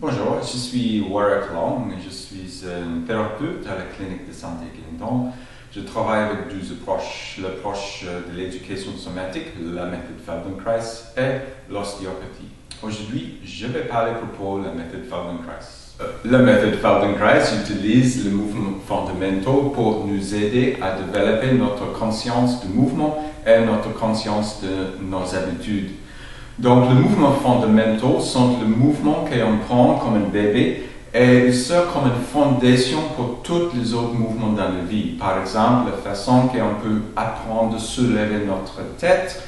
Bonjour, je suis Warwick Long, je suis un thérapeute à la clinique de santé Clinton. Je travaille avec 12 approches, l'approche de l'éducation somatique, la méthode Feldenkrais et l'ostéopathie. Aujourd'hui, je vais parler à propos de la méthode Feldenkrais. La méthode Feldenkrais utilise les mouvements fondamentaux pour nous aider à développer notre conscience du mouvement et notre conscience de nos habitudes. Donc, les mouvements fondamentaux sont les mouvements qu'on prend comme un bébé et ils servent comme une fondation pour tous les autres mouvements dans la vie. Par exemple, la façon qu'on peut apprendre à soulever notre tête,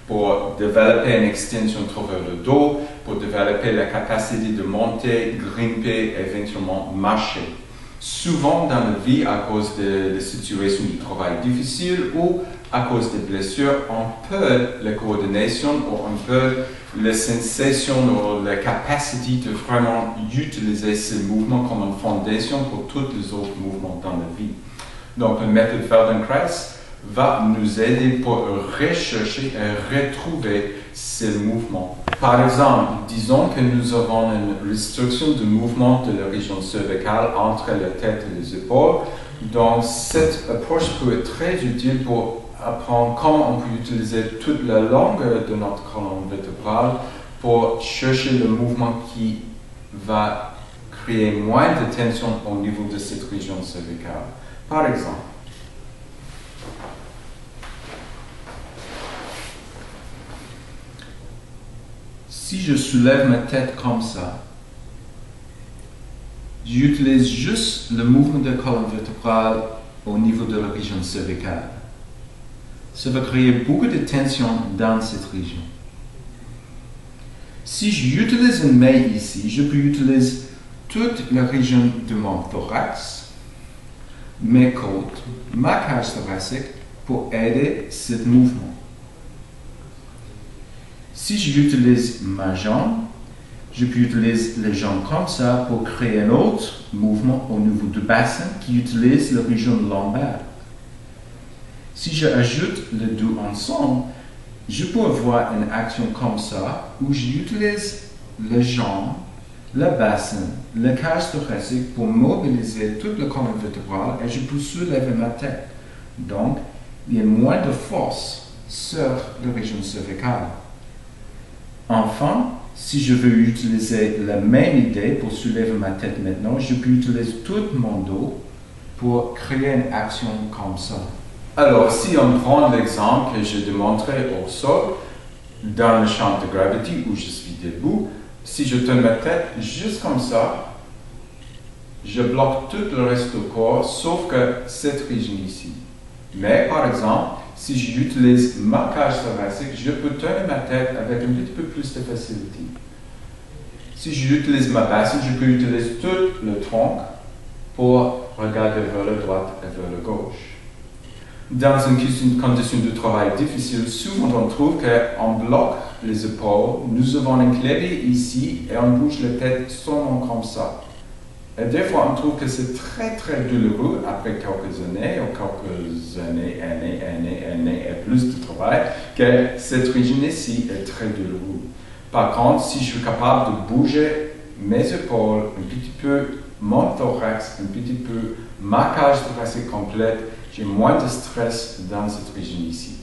pour développer une extension à travers le dos, pour développer la capacité de monter, grimper et éventuellement marcher. Souvent dans la vie, à cause de situations de travail difficiles ou à cause des blessures, on perd la coordination ou on perd la sensation ou la capacité de vraiment utiliser ces mouvements comme une fondation pour tous les autres mouvements dans la vie. Donc la méthode Feldenkrais va nous aider pour rechercher et retrouver ces mouvements. Par exemple, disons que nous avons une restriction de mouvement de la région cervicale entre la tête et les épaules. Donc, cette approche peut être très utile pour apprendre comment on peut utiliser toute la longueur de notre colonne vertébrale pour chercher le mouvement qui va créer moins de tension au niveau de cette région cervicale. Par exemple, si je soulève ma tête comme ça, j'utilise juste le mouvement de la colonne vertébrale au niveau de la région cervicale. Ça va créer beaucoup de tension dans cette région. Si j'utilise une main ici, je peux utiliser toute la région de mon thorax, mes côtes, ma cage thoracique pour aider ce mouvement. Si j'utilise ma jambe, je peux utiliser les jambes comme ça pour créer un autre mouvement au niveau du bassin qui utilise la région lombaire. Si j'ajoute les deux ensemble, je peux avoir une action comme ça où j'utilise les jambes, le bassin, la cage thoracique pour mobiliser toute la colonne vertébrale et je peux soulever ma tête. Donc, il y a moins de force sur la région cervicale. Enfin, si je veux utiliser la même idée pour soulever ma tête maintenant, je peux utiliser tout mon dos pour créer une action comme ça. Alors, si on prend l'exemple que j'ai démontré au sol, dans le champ de gravité où je suis debout, si je tourne ma tête juste comme ça, je bloque tout le reste du corps, sauf que cette région ici. Mais, par exemple, si j'utilise ma cage thoracique, je peux tourner ma tête avec un petit peu plus de facilité. Si j'utilise ma bassin, je peux utiliser tout le tronc pour regarder vers la droite et vers la gauche. Dans une condition de travail difficile, souvent on trouve qu'on bloque les épaules, nous avons un clavier ici et on bouge la tête seulement comme ça. Et des fois, on trouve que c'est très douloureux après quelques années et plus de travail, que cette région ici est très douloureuse. Par contre, si je suis capable de bouger mes épaules un petit peu, mon thorax un petit peu, ma cage thoracique complète, j'ai moins de stress dans cette région ici.